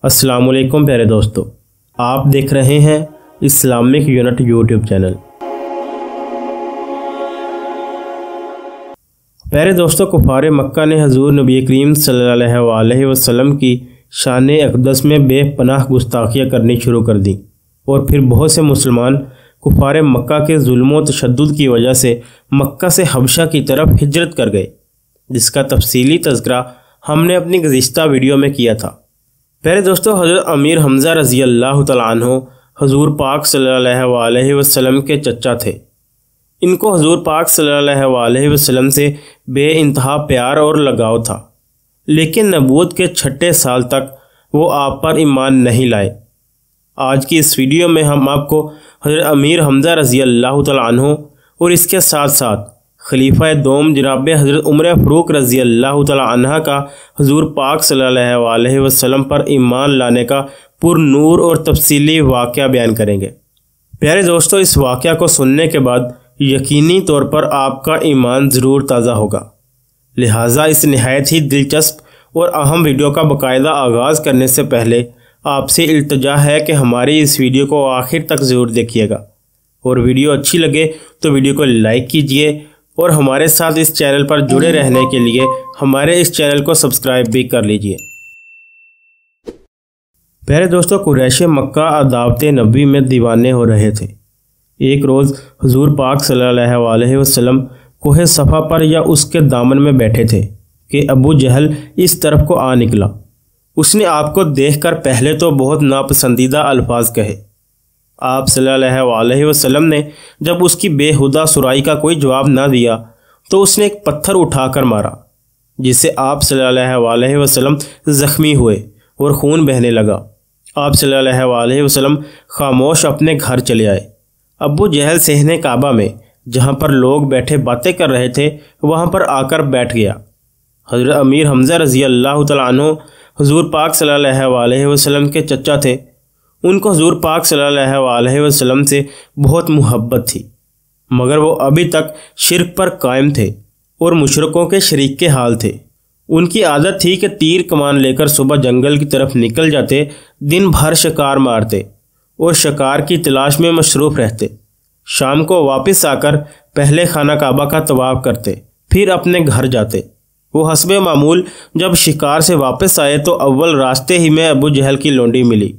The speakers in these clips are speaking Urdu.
السلام علیکم پیارے دوستو، آپ دیکھ رہے ہیں اسلامک یونٹ یوٹیوب چینل۔ پیارے دوستو، کفار مکہ نے حضور نبی کریم صلی اللہ علیہ وسلم کی شان اقدس میں بے پناہ گستاخیاں کرنی شروع کر دیں، اور پھر بہت سے مسلمان کفار مکہ کے ظلم و تشدد کی وجہ سے مکہ سے حبشہ کی طرف ہجرت کر گئے، جس کا تفصیلی تذکرہ ہم نے اپنی گزشتہ ویڈیو میں کیا تھا۔ پیارے دوستو، حضرت امیر حمزہ رضی اللہ تعالیٰ عنہ حضور پاک صلی اللہ علیہ وسلم کے چچا تھے۔ ان کو حضور پاک صلی اللہ علیہ وسلم سے بے انتہا پیار اور لگاؤ تھا، لیکن نبوت کے 6 سال تک وہ آپ پر ایمان نہیں لائے۔ آج کی اس ویڈیو میں ہم آپ کو حضرت امیر حمزہ رضی اللہ تعالیٰ عنہ اور اس کے ساتھ ساتھ خلیفہ دوم جناب حضرت عمر فاروق رضی اللہ تعالیٰ عنہ کا حضور پاک صلی اللہ علیہ وسلم پر ایمان لانے کا پر نور اور تفصیلی واقعہ بیان کریں گے۔ پیارے دوستو، اس واقعہ کو سننے کے بعد یقینی طور پر آپ کا ایمان ضرور تازہ ہوگا، لہٰذا اس نہایت ہی دلچسپ اور اہم ویڈیو کا باقاعدہ آغاز کرنے سے پہلے آپ سے التجا ہے کہ ہماری اس ویڈیو کو آخر تک ضرور دیکھیے گا، اور ویڈیو اچھی لگے تو ویڈیو کو لائک کیجئے، اور ہمارے ساتھ اس چینل پر جڑے رہنے کے لیے ہمارے اس چینل کو سبسکرائب بھی کر لیجئے۔ پیارے دوستو، قریش مکہ دعوت نبوی میں دیوانے ہو رہے تھے۔ ایک روز حضور پاک صلی اللہ علیہ وسلم کوہ صفا پر یا اس کے دامن میں بیٹھے تھے کہ ابو جہل اس طرف کو آ نکلا۔ اس نے آپ کو دیکھ کر پہلے تو بہت ناپسندیدہ الفاظ کہے۔ آپ صلی اللہ علیہ وسلم نے جب اس کی بے ہودہ سرائی کا کوئی جواب نہ دیا تو اس نے ایک پتھر اٹھا کر مارا، جس سے آپ صلی اللہ علیہ وسلم زخمی ہوئے اور خون بہنے لگا۔ آپ صلی اللہ علیہ وسلم خاموش اپنے گھر چلے آئے۔ ابو جہل صحن کعبہ میں جہاں پر لوگ بیٹھے باتیں کر رہے تھے وہاں پر آ کر بیٹھ گیا۔ حضرت امیر حمزہ رضی اللہ تعالیٰ عنہ حضور پاک صلی اللہ علیہ وسلم کے چچا تھے۔ ان کو حضور پاک صلی اللہ علیہ وسلم سے بہت محبت تھی، مگر وہ ابھی تک شرک پر قائم تھے اور مشرکوں کے شریک کے حال تھے۔ ان کی عادت تھی کہ تیر کمان لے کر صبح جنگل کی طرف نکل جاتے، دن بھر شکار مارتے اور شکار کی تلاش میں مصروف رہتے۔ شام کو واپس آ کر پہلے خانہ کعبہ کا طواف کرتے، پھر اپنے گھر جاتے۔ وہ حسب معمول جب شکار سے واپس آئے تو اول راستے ہی میں ابو جہل کی لونڈی ملی۔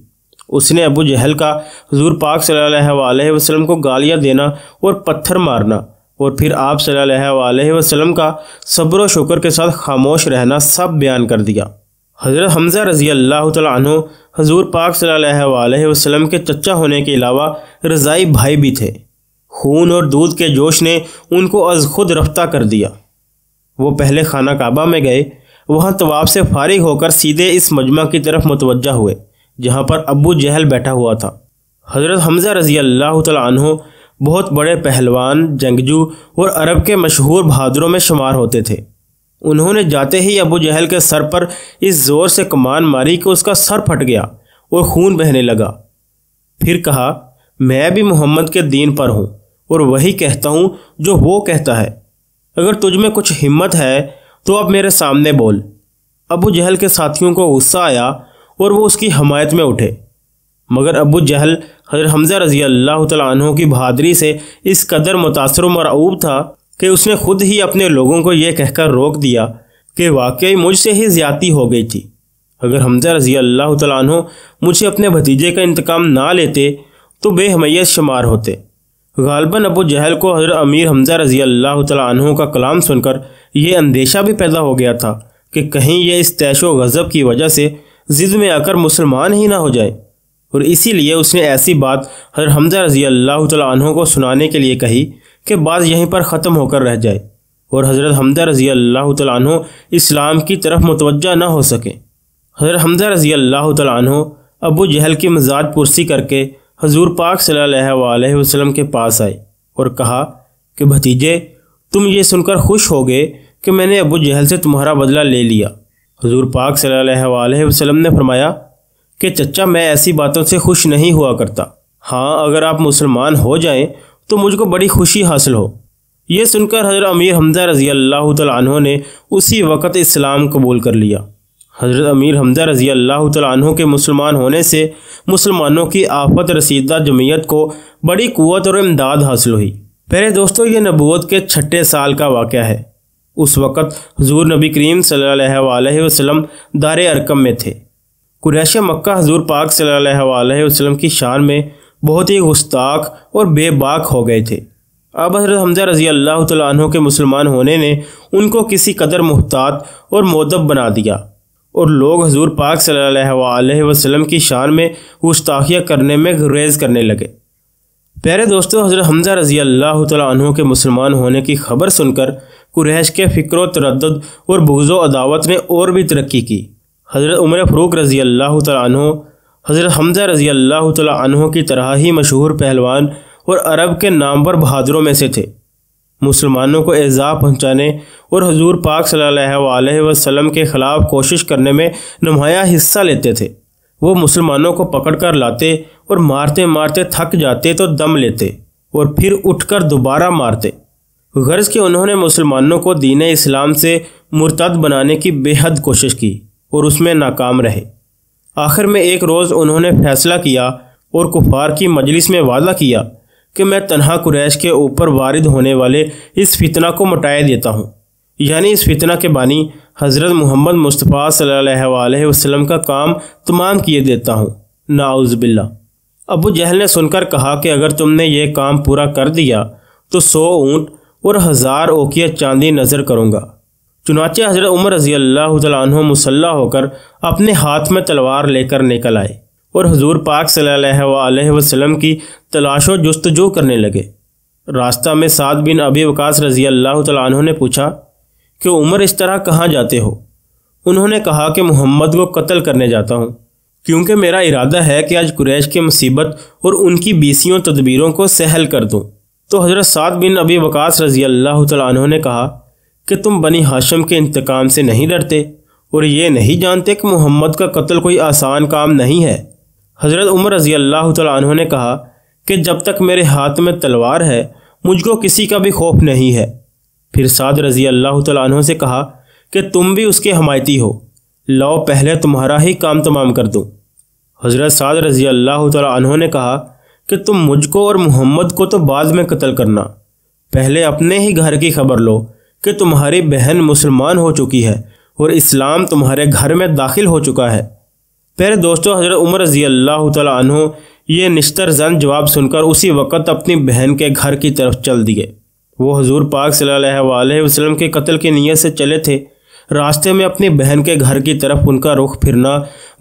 اس نے ابو جہل کا حضور پاک صلی اللہ علیہ وسلم کو گالیاں دینا اور پتھر مارنا، اور پھر آپ صلی اللہ علیہ وسلم کا صبر و شکر کے ساتھ خاموش رہنا سب بیان کر دیا۔ حضرت حمزہ رضی اللہ تعالیٰ عنہ حضور پاک صلی اللہ علیہ وسلم کے چچا ہونے کے علاوہ رضائی بھائی بھی تھے۔ خون اور دودھ کے جوش نے ان کو از خود رفتہ کر دیا۔ وہ پہلے خانہ کعبہ میں گئے، وہاں طواف سے فارغ ہو کر سیدھے اس مجمع کی طرف متوجہ ہوئے جہاں پر ابو جہل بیٹھا ہوا تھا۔ حضرت حمزہ رضی اللہ تعالیٰ عنہ بہت بڑے پہلوان، جنگجو اور عرب کے مشہور بہادروں میں شمار ہوتے تھے۔ انہوں نے جاتے ہی ابو جہل کے سر پر اس زور سے کمان ماری کہ اس کا سر پھٹ گیا اور خون بہنے لگا۔ پھر کہا، میں بھی محمد کے دین پر ہوں اور وہی کہتا ہوں جو وہ کہتا ہے۔ اگر تجھ میں کچھ ہمت ہے تو اب میرے سامنے بول۔ ابو جہل کے ساتھیوں کو غصہ آیا اور وہ اس کی حمایت میں اٹھے، مگر ابو جہل حضرت حمزہ رضی اللہ تعالیٰ عنہ کی بہادری سے اس قدر متاثر و مرعوب تھا کہ اس نے خود ہی اپنے لوگوں کو یہ کہہ کر روک دیا کہ واقعی مجھ سے ہی زیادتی ہو گئی تھی۔ اگر حمزہ رضی اللہ تعالیٰ عنہ مجھے اپنے بھتیجے کا انتقام نہ لیتے تو بے حمیت شمار ہوتے۔ غالباً ابو جہل کو حضرت امیر حمزہ رضی اللہ تعالیٰ عنہ کا کلام سن کر یہ اندیشہ بھی پیدا ہو گیا تھا کہ کہیں یہ اس طیش و غضب کی وجہ سے ضد میں آ کر مسلمان ہی نہ ہو جائے، اور اسی لیے اس نے ایسی بات حضرت حمزہ رضی اللہ تعالیٰ عنہ کو سنانے کے لیے کہی کہ بات یہیں پر ختم ہو کر رہ جائے اور حضرت حمزہ رضی اللہ تعالیٰ عنہ اسلام کی طرف متوجہ نہ ہو سکیں۔ حضرت حمزہ رضی اللہ تعالیٰ عنہ ابو جہل کی مزاج پرسی کر کے حضور پاک صلی اللہ علیہ وسلم کے پاس آئے اور کہا کہ بھتیجے، تم یہ سن کر خوش ہوگے کہ میں نے ابو جہل سے تمہارا بدلہ لے لیا۔ حضور پاک صلی اللہ علیہ وسلم نے فرمایا کہ چچا، میں ایسی باتوں سے خوش نہیں ہوا کرتا۔ ہاں، اگر آپ مسلمان ہو جائیں تو مجھ کو بڑی خوشی حاصل ہو۔ یہ سن کر حضرت امیر حمزہ رضی اللہ تعالیٰ عنہ نے اسی وقت اسلام قبول کر لیا۔ حضرت امیر حمزہ رضی اللہ تعالیٰ عنہ کے مسلمان ہونے سے مسلمانوں کی آفت رسیدہ جمعیت کو بڑی قوت اور امداد حاصل ہوئی۔ پہلے دوستو، یہ نبوت کے 6 سال کا واقعہ ہے۔ اس وقت حضور نبی کریم صلی اللہ علیہ وسلم دار ارقم میں تھے۔ قریش مکہ حضور پاک صلی اللہ علیہ وسلم کی شان میں بہت ہی گستاخ اور بے باک ہو گئے تھے۔ اب حضرت حمزہ رضی اللہ تعالیٰ عنہ کے مسلمان ہونے نے ان کو کسی قدر محتاط اور مؤدب بنا دیا، اور لوگ حضور پاک صلی اللہ علیہ وسلم کی شان میں گستاخیاں کرنے میں گریز کرنے لگے۔ پیارے دوستو، حضرت حمزہ رضی اللہ تعالیٰ عنہ کے مسلمان ہونے کی خبر سن کر قریش کے فکر و تردد اور بغض و عداوت نے اور بھی ترقی کی۔ حضرت عمر فاروق رضی اللہ تعالیٰ عنہ حضرت حمزہ رضی اللہ تعالیٰ عنہ کی طرح ہی مشہور پہلوان اور عرب کے نامور بہادروں میں سے تھے۔ مسلمانوں کو ایذا پہنچانے اور حضور پاک صلی اللہ علیہ وسلم کے خلاف کوشش کرنے میں نمایاں حصہ لیتے تھے۔ وہ مسلمانوں کو پکڑ کر لاتے اور مارتے مارتے تھک جاتے تو دم لیتے اور پھر اٹھ کر دوبارہ مارتے۔ غرض کہ انہوں نے مسلمانوں کو دین اسلام سے مرتد بنانے کی بے حد کوشش کی اور اس میں ناکام رہے۔ آخر میں ایک روز انہوں نے فیصلہ کیا اور کفار کی مجلس میں وعدہ کیا کہ میں تنہا قریش کے اوپر وارد ہونے والے اس فتنہ کو مٹائے دیتا ہوں، یعنی اس فتنہ کے بانی حضرت محمد مصطفیٰ صلی اللہ علیہ وسلم کا کام تمام کیے دیتا ہوں، نعوذ باللہ۔ ابو جہل نے سن کر کہا کہ اگر تم نے یہ کام پورا کر دیا تو 100 اونٹ اور 1000 اوقیہ چاندی نظر کروں گا۔ چنانچہ حضرت عمر رضی اللہ تعالیٰ عنہ مسلح ہو کر اپنے ہاتھ میں تلوار لے کر نکل آئے اور حضور پاک صلی اللہ علیہ وسلم کی تلاش و جستجو کرنے لگے۔ راستہ میں سعد بن ابی وقاص رضی اللہ تعالیٰ عنہ نے پوچھا کہ عمر اس طرح کہاں جاتے ہو؟ انہوں نے کہا کہ محمد کو قتل کرنے جاتا ہوں، کیونکہ میرا ارادہ ہے کہ آج قریش کی مصیبت اور ان کی 20 تدبیروں کو سہل کر دوں۔ تو حضرت سعد بن ابی وقاص رضی اللہ تعالیٰ عنہ نے کہا کہ تم بنی ہاشم کے انتقام سے نہیں ڈرتے اور یہ نہیں جانتے کہ محمد کا قتل کوئی آسان کام نہیں ہے؟ حضرت عمر رضی اللہ تعالیٰ عنہ نے کہا کہ جب تک میرے ہاتھ میں تلوار ہے مجھ کو کسی کا بھی خوف نہیں ہے۔ پھر سعد رضی اللہ تعالیٰ عنہ سے کہا کہ تم بھی اس کے حمایتی ہو، لاؤ پہلے تمہارا ہی کام تمام کر دوں۔ حضرت سعد رضی اللہ تعالیٰ عنہ نے کہا کہ تم مجھ کو اور محمد کو تو بعد میں قتل کرنا، پہلے اپنے ہی گھر کی خبر لو کہ تمہاری بہن مسلمان ہو چکی ہے اور اسلام تمہارے گھر میں داخل ہو چکا ہے۔ پہلے دوستو، حضرت عمر رضی اللہ تعالیٰ عنہ یہ نشتر زن جواب سن کر اسی وقت اپنی بہن کے گھر کی طرف چل دیے۔ وہ حضور پاک صلی اللہ علیہ وسلم کے قتل کی نیت سے چلے تھے۔ راستے میں اپنی بہن کے گھر کی طرف ان کا رخ پھرنا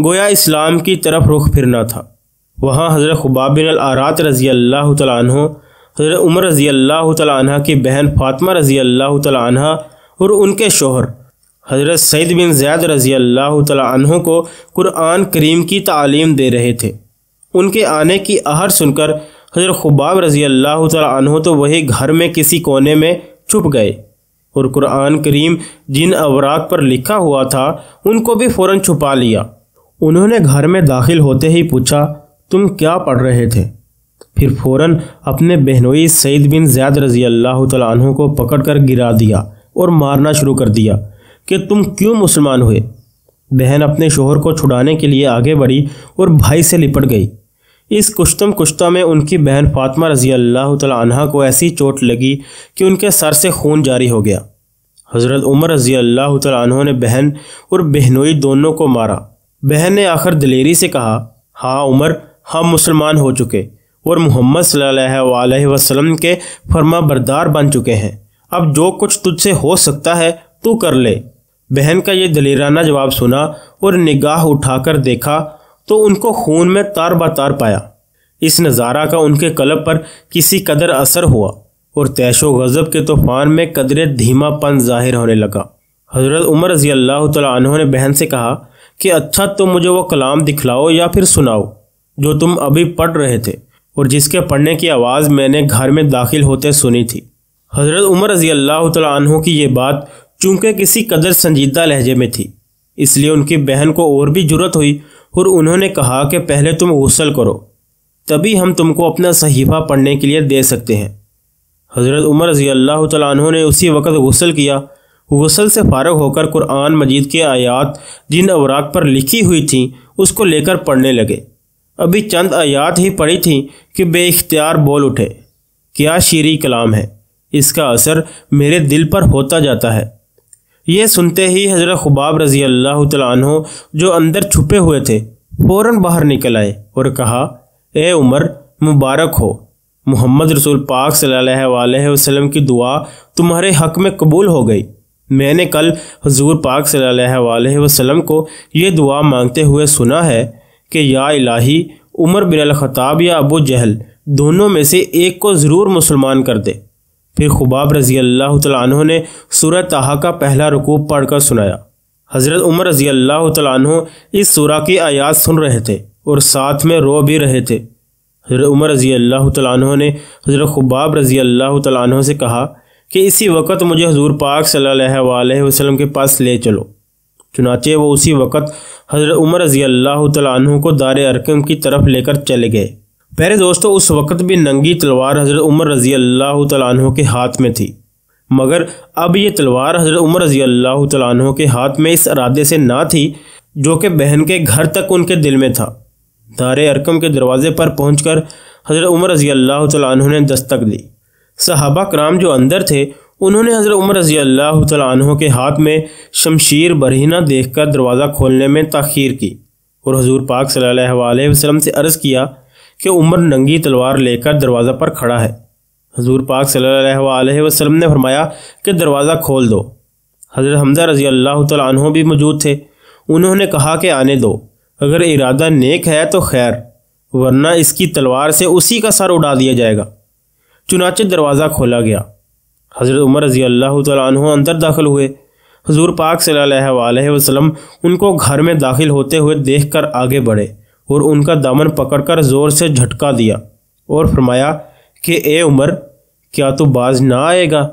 گویا اسلام کی طرف رخ پھرنا تھا۔ وہاں حضرت خباب بن الارات رضی اللہ تعالیٰ عنہ، حضرت عمر رضی اللہ تعالیٰ عنہ کی بہن فاطمہ رضی اللہ تعالیٰ عنہ اور ان کے شوہر حضرت سعید بن زید رضی اللہ تعالیٰ عنہ کو قرآن کریم کی تعلیم دے رہے تھے۔ ان کے آنے کی آہٹ سن کر حضرت خباب رضی اللہ تعالیٰ عنہ تو وہی گھر میں کسی کونے میں چھپ گئے اور قرآن کریم جن اوراق پر لکھا ہوا تھا ان کو بھی فوراً چھپا لیا۔ انہوں نے گھر میں داخل ہوتے ہی پوچھا، تم کیا پڑھ رہے تھے؟ پھر فوراً اپنے بہنوئی سعید بن زید رضی اللہ تعالیٰ عنہ کو پکڑ کر گرا دیا اور مارنا شروع کر دیا کہ تم کیوں مسلمان ہوئے؟ بہن اپنے شوہر کو چھڑانے کے لیے آگے بڑھی اور بھائی سے لپٹ گئی۔ اس کشتم کشتہ میں ان کی بہن فاطمہ رضی اللہ تعالیٰ عنہ کو ایسی چوٹ لگی کہ ان کے سر سے خون جاری ہو گیا۔ حضرت عمر رضی اللہ تعالیٰ عنہ نے بہن اور بہنوئی دونوں کو مارا۔ بہن نے آخر دلیری سے کہا، ہاں عمر، ہم مسلمان ہو چکے اور محمد صلی اللہ علیہ وسلم کے فرما بردار بن چکے ہیں، اب جو کچھ تجھ سے ہو سکتا ہے تو کر لے۔ بہن کا یہ دلیرانہ جواب سنا اور نگاہ اٹھا کر دیکھا تو ان کو خون میں تار بتار پایا۔ اس نظارہ کا ان کے قلب پر کسی قدر اثر ہوا اور طیش و غضب کے طوفان میں قدرے دھیما پن ظاہر ہونے لگا۔ حضرت عمر رضی اللہ تعالیٰ عنہ نے بہن سے کہا کہ اچھا تم مجھے وہ کلام دکھلاؤ یا پھر سناؤ جو تم ابھی پڑھ رہے تھے اور جس کے پڑھنے کی آواز میں نے گھر میں داخل ہوتے سنی تھی۔ حضرت عمر رضی اللہ تعالیٰ عنہ کی یہ بات چونکہ کسی قدر سنجیدہ لہجے میں تھی، اس لیے ان کی بہن کو اور بھی جرأت ہوئی اور انہوں نے کہا کہ پہلے تم غسل کرو، تبھی ہم تم کو اپنا صحیفہ پڑھنے کے لیے دے سکتے ہیں۔ حضرت عمر رضی اللہ تعالیٰ عنہ نے اسی وقت غسل کیا غسل سے فارغ ہو کر قرآن مجید کی آیات جن اوراق پر لکھی ہوئی تھیں اس کو لے کر پڑھنے لگے۔ ابھی چند آیات ہی پڑھی تھیں کہ بے اختیار بول اٹھے، کیا شیریں کلام ہے، اس کا اثر میرے دل پر ہوتا جاتا ہے۔ یہ سنتے ہی حضرت خباب رضی اللہ تعالیٰ عنہ جو اندر چھپے ہوئے تھے فوراً باہر نکل آئے اور کہا، اے عمر مبارک ہو، محمد رسول پاک صلی اللہ علیہ وسلم کی دعا تمہارے حق میں قبول ہو گئی۔ میں نے کل حضور پاک صلی اللہ علیہ وسلم کو یہ دعا مانگتے ہوئے سنا ہے کہ یا الہی، عمر بن الخطاب یا ابو جہل دونوں میں سے ایک کو ضرور مسلمان کر دے۔ پھر خباب رضی اللہ تعالیٰ عنہ نے سورہ طٰہٰ کا پہلا رکوع پڑھ کر سنایا۔ حضرت عمر رضی اللہ تعالیٰ عنہ اس سورہ کی آیات سن رہے تھے اور ساتھ میں رو بھی رہے تھے۔ حضرت عمر رضی اللہ تعالیٰ عنہ نے حضرت خباب رضی اللہ تعالیٰ عنہ سے کہا کہ اسی وقت مجھے حضور پاک صلی اللہ علیہ وسلم کے پاس لے چلو۔ چنانچہ وہ اسی وقت حضرت عمر رضی اللہ تعالیٰ عنہ کو دار ارقم کی طرف لے کر چلے گئے۔ پیارے دوستو، اس وقت بھی ننگی تلوار حضرت عمر رضی اللہ تعالیٰ عنہ کے ہاتھ میں تھی، مگر اب یہ تلوار حضرت عمر رضی اللہ تعالیٰ عنہ کے ہاتھ میں اس ارادے سے نہ تھی جو کہ بہن کے گھر تک ان کے دل میں تھا۔ دار ارقم کے دروازے پر پہنچ کر حضرت عمر رضی اللہ تعالیٰ عنہ نے دستک دی۔ صحابہ کرام جو اندر تھے انہوں نے حضرت عمر رضی اللہ تعالیٰ عنہ کے ہاتھ میں شمشیر برہنہ دیکھ کر دروازہ کھولنے میں تاخیر کی اور حضور پاک صلی اللہ علیہ وسلم سے عرض کیا کہ عمر ننگی تلوار لے کر دروازہ پر کھڑا ہے۔ حضور پاک صلی اللہ علیہ وسلم نے فرمایا کہ دروازہ کھول دو۔ حضرت حمزہ رضی اللہ تعالیٰ عنہ بھی موجود تھے۔ انہوں نے کہا کہ آنے دو، اگر ارادہ نیک ہے تو خیر، ورنہ اس کی تلوار سے اسی کا سر اڑا دیا جائے گا۔ چنانچہ دروازہ کھولا گیا۔ حضرت عمر رضی اللہ تعالیٰ عنہ اندر داخل ہوئے۔ حضور پاک صلی اللہ علیہ وسلم ان کو گھر میں داخل ہوتے ہوئے دیکھ کر آگے بڑھے اور ان کا دامن پکڑ کر زور سے جھٹکا دیا اور فرمایا کہ اے عمر، کیا تو باز نہ آئے گا؟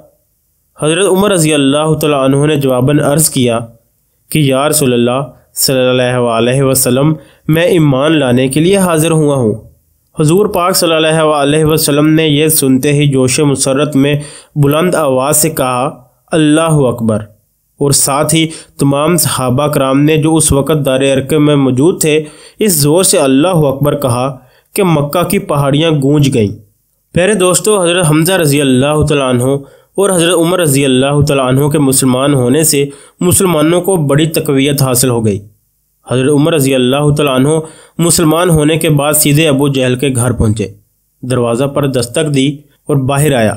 حضرت عمر رضی اللہ تعالیٰ عنہ نے جواباً عرض کیا کہ یا رسول اللہ صلی اللہ علیہ وسلم، میں ایمان لانے کے لیے حاضر ہوا ہوں۔ حضور پاک صلی اللہ علیہ وسلم نے یہ سنتے ہی جوش مسرت میں بلند آواز سے کہا، اللہ اکبر، اور ساتھ ہی تمام صحابہ کرام نے جو اس وقت دار ارقم میں موجود تھے اس زور سے اللہ اکبر کہا کہ مکہ کی پہاڑیاں گونج گئیں۔ پیارے دوستو، حضرت حمزہ رضی اللہ تعالیٰ عنہ اور حضرت عمر رضی اللہ تعالیٰ عنہ کے مسلمان ہونے سے مسلمانوں کو بڑی تقویت حاصل ہو گئی۔ حضرت عمر رضی اللہ تعالیٰ عنہ مسلمان ہونے کے بعد سیدھے ابو جہل کے گھر پہنچے، دروازہ پر دستک دی اور باہر آیا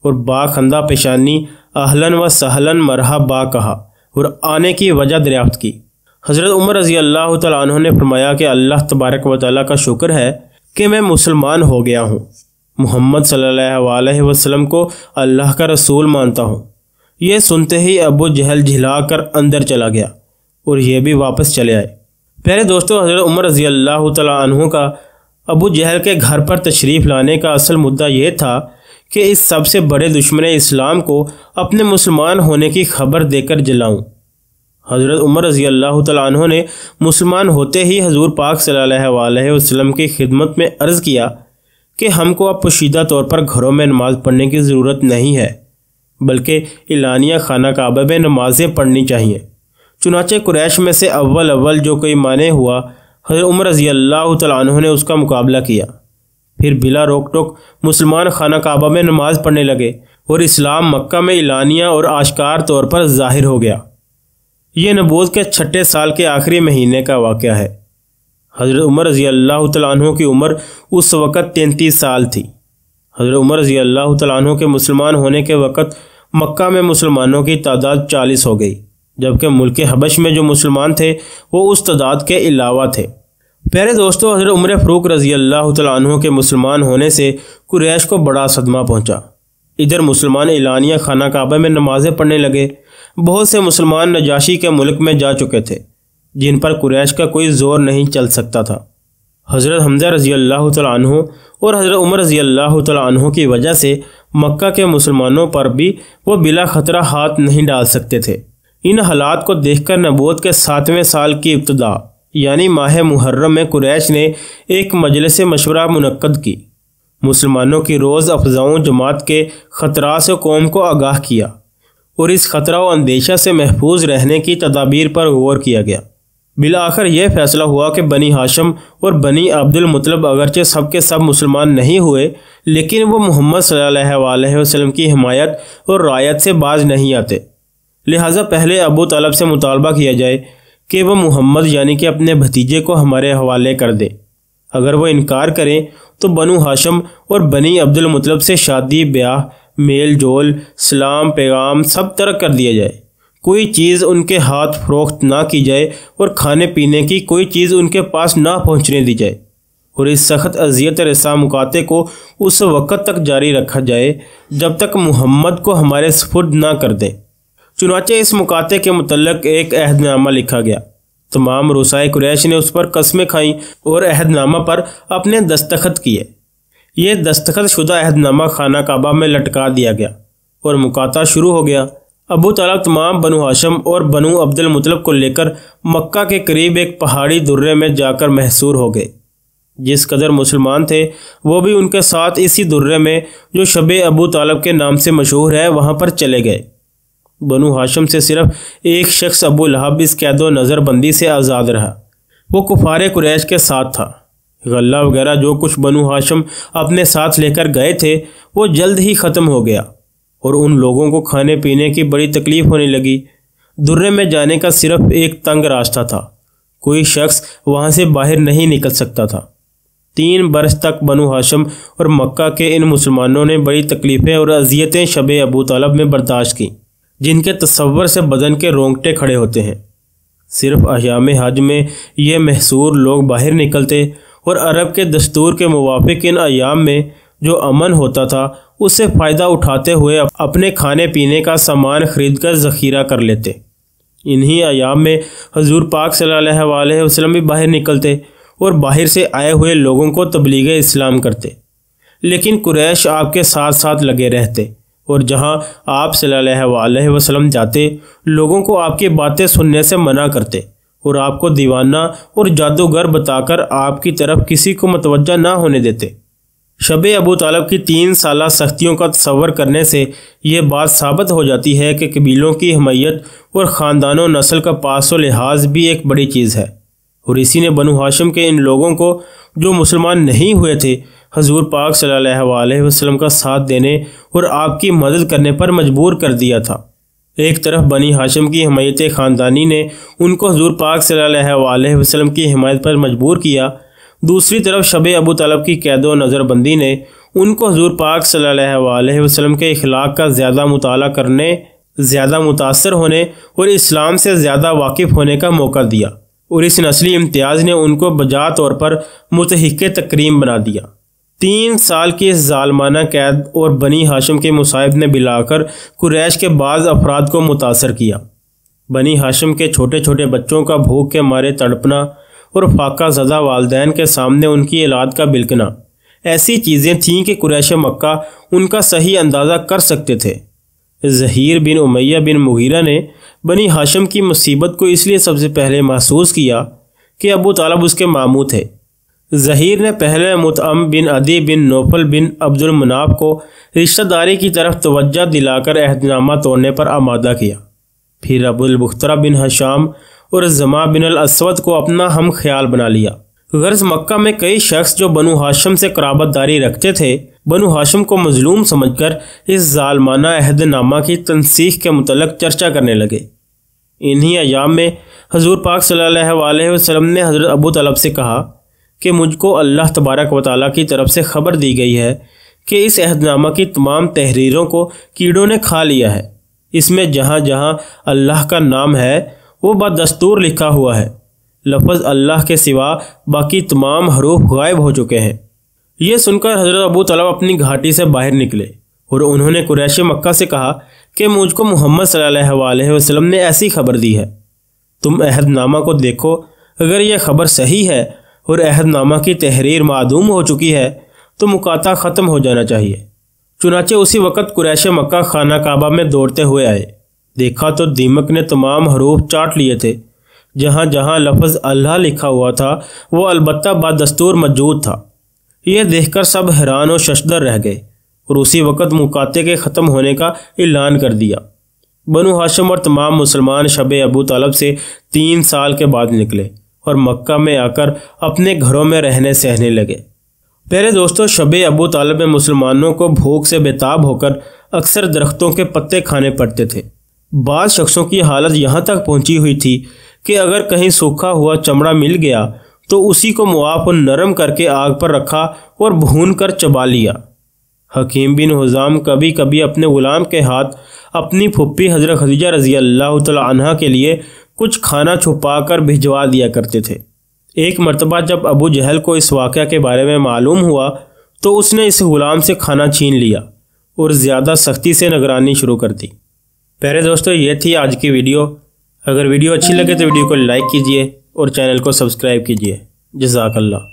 اور با خندہ پیشانی اہلاً و سہلاً مرحبا کہا اور آنے کی وجہ دریافت کی۔ حضرت عمر رضی اللہ تعالیٰ عنہ نے فرمایا کہ اللہ تبارک و تعالیٰ کا شکر ہے کہ میں مسلمان ہو گیا ہوں، محمد صلی اللہ علیہ وسلم کو اللہ کا رسول مانتا ہوں۔ یہ سنتے ہی ابو جہل جھلا کر اندر چلا گیا اور یہ بھی واپس چلے آئے۔ پیارے دوستو، حضرت عمر رضی اللہ تعالیٰ عنہ کا ابو جہل کے گھر پر تشریف لانے کا اصل مدعا یہ تھا کہ اس سب سے بڑے دشمن اسلام کو اپنے مسلمان ہونے کی خبر دے کر جلاؤں۔ حضرت عمر رضی اللہ تعالیٰ عنہ نے مسلمان ہوتے ہی حضور پاک صلی اللہ علیہ وسلم کی خدمت میں عرض کیا کہ ہم کو اب پوشیدہ طور پر گھروں میں نماز پڑھنے کی ضرورت نہیں ہے، بلکہ اعلانیہ خانہ کعبہ میں نمازیں پڑھنی چاہیے۔ چنانچہ قریش میں سے اول جو کوئی مانے ہوا، حضرت عمر رضی اللہ تعالیٰ عنہ نے اس کا مقابلہ کیا۔ پھر بلا روک ٹوک مسلمان خانہ کعبہ میں نماز پڑھنے لگے اور اسلام مکہ میں اعلانیہ اور آشکار طور پر ظاہر ہو گیا۔ یہ نبوت کے 6 سال کے آخری مہینے کا واقعہ ہے۔ حضرت عمر رضی اللہ تعالیٰ عنہ کی عمر اس وقت 33 سال تھی۔ حضرت عمر رضی اللہ تعالیٰ عنہ کے مسلمان ہونے کے وقت مکہ میں مسلمانوں کی تعداد 40 ہو گئی، جبکہ ملک حبش میں جو مسلمان تھے وہ اس تعداد کے علاوہ تھے۔ پیارے دوستو، حضرت عمر فاروق رضی اللہ تعالیٰ عنہ کے مسلمان ہونے سے قریش کو بڑا صدمہ پہنچا۔ ادھر مسلمان اعلانیہ خانہ کعبہ میں نمازیں پڑھنے لگے۔ بہت سے مسلمان نجاشی کے ملک میں جا چکے تھے جن پر قریش کا کوئی زور نہیں چل سکتا تھا۔ حضرت حمزہ رضی اللہ تعالیٰ عنہ اور حضرت عمر رضی اللہ تعالیٰ عنہ کی وجہ سے مکہ کے مسلمانوں پر بھی وہ بلا خطرہ ہاتھ نہیں ڈال سکتے تھے۔ ان حالات کو دیکھ کر نبوت کے 7ویں سال کی ابتدا یعنی ماہ محرم میں قریش نے ایک مجلس مشورہ منعقد کی۔ مسلمانوں کی روز افزاؤں جماعت کے خطرات سے قوم کو آگاہ کیا اور اس خطرہ و اندیشہ سے محفوظ رہنے کی تدابیر پر غور کیا گیا۔ بالآخر یہ فیصلہ ہوا کہ بنی ہاشم اور بنی عبد المطلب اگرچہ سب کے سب مسلمان نہیں ہوئے، لیکن وہ محمد صلی اللہ علیہ وسلم کی حمایت اور رعایت سے باز نہیں آتے، لہٰذا پہلے ابو طالب سے مطالبہ کیا جائے کہ وہ محمد یعنی کہ اپنے بھتیجے کو ہمارے حوالے کر دیں۔ اگر وہ انکار کریں تو بنو ہاشم اور بنی عبد المطلب سے شادی بیاہ، میل جول، سلام پیغام سب ترک کر دیا جائے، کوئی چیز ان کے ہاتھ فروخت نہ کی جائے اور کھانے پینے کی کوئی چیز ان کے پاس نہ پہنچنے دی جائے، اور اس سخت اذیت رساں مقاطعے کو اس وقت تک جاری رکھا جائے جب تک محمد کو ہمارے سپرد نہ کر دیں۔ چنانچہ اس مقاطعے کے متعلق ایک عہد نامہ لکھا گیا۔ تمام رؤسائے قریش نے اس پر قسمیں کھائیں اور عہد نامہ پر اپنے دستخط کیے۔ یہ دستخط شدہ عہد نامہ خانہ کعبہ میں لٹکا دیا گیا اور مقاطعہ شروع ہو گیا۔ ابو طالب تمام بنو ہاشم اور بنو عبد المطلب کو لے کر مکہ کے قریب ایک پہاڑی درے میں جا کر محصور ہو گئے۔ جس قدر مسلمان تھے وہ بھی ان کے ساتھ اسی درے میں جو شب ابو طالب کے نام سے مشہور ہے وہاں پر چلے گئے۔ بنو ہاشم سے صرف ایک شخص ابو لہب اس قید و نظر بندی سے آزاد رہا، وہ کفار قریش کے ساتھ تھا۔ غلہ وغیرہ جو کچھ بنو ہاشم اپنے ساتھ لے کر گئے تھے وہ جلد ہی ختم ہو گیا اور ان لوگوں کو کھانے پینے کی بڑی تکلیف ہونے لگی۔ درے میں جانے کا صرف ایک تنگ راستہ تھا، کوئی شخص وہاں سے باہر نہیں نکل سکتا تھا۔ 3 برس تک بنو ہاشم اور مکہ کے ان مسلمانوں نے بڑی تکلیفیں اور اذیتیں شب ابو طالب میں برداشت کیں، جن کے تصور سے بدن کے رونگٹے کھڑے ہوتے ہیں۔ صرف ایام حج میں یہ محصور لوگ باہر نکلتے اور عرب کے دستور کے موافق ان ایام میں جو امن ہوتا تھا اس سے فائدہ اٹھاتے ہوئے اپنے کھانے پینے کا سامان خرید کر ذخیرہ کر لیتے۔ انہی ایام میں حضور پاک صلی اللہ علیہ وسلم بھی باہر نکلتے اور باہر سے آئے ہوئے لوگوں کو تبلیغ اسلام کرتے، لیکن قریش آپ کے ساتھ ساتھ لگے رہتے اور جہاں آپ صلی اللہ علیہ وسلم جاتے لوگوں کو آپ کی باتیں سننے سے منع کرتے اور آپ کو دیوانہ اور جادوگر بتا کر آپ کی طرف کسی کو متوجہ نہ ہونے دیتے۔ شب ابو طالب کی 3 سالہ سختیوں کا تصور کرنے سے یہ بات ثابت ہو جاتی ہے کہ قبیلوں کی حمیت اور خاندان و نسل کا پاس و لحاظ بھی ایک بڑی چیز ہے، اور اسی نے بنو ہاشم کے ان لوگوں کو جو مسلمان نہیں ہوئے تھے حضور پاک صلی اللہ علیہ وسلم کا ساتھ دینے اور آپ کی مدد کرنے پر مجبور کر دیا تھا۔ ایک طرف بنی ہاشم کی حمایت خاندانی نے ان کو حضور پاک صلی اللہ علیہ وسلم کی حمایت پر مجبور کیا، دوسری طرف شب ابو طالب کی قید و نظر بندی نے ان کو حضور پاک صلی اللہ علیہ وسلم کے اخلاق کا زیادہ مطالعہ کرنے، زیادہ متاثر ہونے اور اسلام سے زیادہ واقف ہونے کا موقع دیا، اور اس نسلی امتیاز نے ان کو بجا طور پر متحق تکریم بنا دیا۔ 3 سال کی اس ظالمانہ قید اور بنی ہاشم کے مصائب نے بلا کر قریش کے بعض افراد کو متاثر کیا۔ بنی ہاشم کے چھوٹے چھوٹے بچوں کا بھوک کے مارے تڑپنا اور فاقہ زدہ والدین کے سامنے ان کی اولاد کا بلکنا ایسی چیزیں تھیں کہ قریش مکہ ان کا صحیح اندازہ کر سکتے تھے۔ زہیر بن امیہ بن مغیرہ نے بنی ہاشم کی مصیبت کو اس لیے سب سے پہلے محسوس کیا کہ ابو طالب اس کے ماموں تھے۔ زہیر نے پہلے مطعم بن عدی بن نوفل بن عبد المناف کو رشتہ داری کی طرف توجہ دلا کر عہد نامہ توڑنے پر آمادہ کیا، پھر ابو البخترہ بن ہشام اور زما بن الاسود کو اپنا ہم خیال بنا لیا۔ غرض مکہ میں کئی شخص جو بنو ہاشم سے قرابت داری رکھتے تھے بنو ہاشم کو مظلوم سمجھ کر اس ظالمانہ عہد نامہ کی تنسیخ کے متعلق چرچا کرنے لگے۔ انہی ایام میں حضور پاک صلی اللہ علیہ وسلم نے حضرت ابو طالب سے کہا کہ مجھ کو اللہ تبارک و تعالیٰ کی طرف سے خبر دی گئی ہے کہ اس عہد نامہ کی تمام تحریروں کو کیڑوں نے کھا لیا ہے، اس میں جہاں جہاں اللہ کا نام ہے وہ بدستور لکھا ہوا ہے، لفظ اللہ کے سوا باقی تمام حروف غائب ہو چکے ہیں۔ یہ سن کر حضرت ابو طالب اپنی گھاٹی سے باہر نکلے اور انہوں نے قریش مکہ سے کہا کہ مجھ کو محمد صلی اللہ علیہ وسلم نے ایسی خبر دی ہے، تم عہد نامہ کو دیکھو، اگر یہ خبر صحیح ہے اور عہد نامہ کی تحریر معدوم ہو چکی ہے تو مقاطعہ ختم ہو جانا چاہیے۔ چنانچہ اسی وقت قریش مکہ خانہ کعبہ میں دوڑتے ہوئے آئے، دیکھا تو دیمک نے تمام حروف چاٹ لیے تھے، جہاں جہاں لفظ اللہ لکھا ہوا تھا وہ البتہ بدستور موجود تھا۔ یہ دیکھ کر سب حیران و ششدر رہ گئے اور اسی وقت مقاطعے کے ختم ہونے کا اعلان کر دیا۔ بنو ہاشم اور تمام مسلمان شب ابو طالب سے 3 سال کے بعد نکلے اور مکہ میں آ کر اپنے گھروں میں رہنے سہنے لگے۔ پیارے دوستو، شب ابو طالب میں مسلمانوں کو بھوک سے بےتاب ہو کر اکثر درختوں کے پتے کھانے پڑتے تھے۔ بعض شخصوں کی حالت یہاں تک پہنچی ہوئی تھی کہ اگر کہیں سوکھا ہوا چمڑا مل گیا تو اسی کو معاف و نرم کر کے آگ پر رکھا اور بھون کر چبا لیا۔ حکیم بن حزام کبھی کبھی اپنے غلام کے ہاتھ اپنی پھپھی حضرت خدیجہ رضی اللہ تعالی عنہا کے لیے کچھ کھانا چھپا کر بھجوا دیا کرتے تھے۔ ایک مرتبہ جب ابو جہل کو اس واقعہ کے بارے میں معلوم ہوا تو اس نے اس غلام سے کھانا چھین لیا اور زیادہ سختی سے نگرانی شروع کر دی۔ پیارے دوستو، یہ تھی آج کی ویڈیو۔ اگر ویڈیو اچھی لگے تو ویڈیو کو لائک کیجئے اور چینل کو سبسکرائب کیجئے۔ جزاک اللہ۔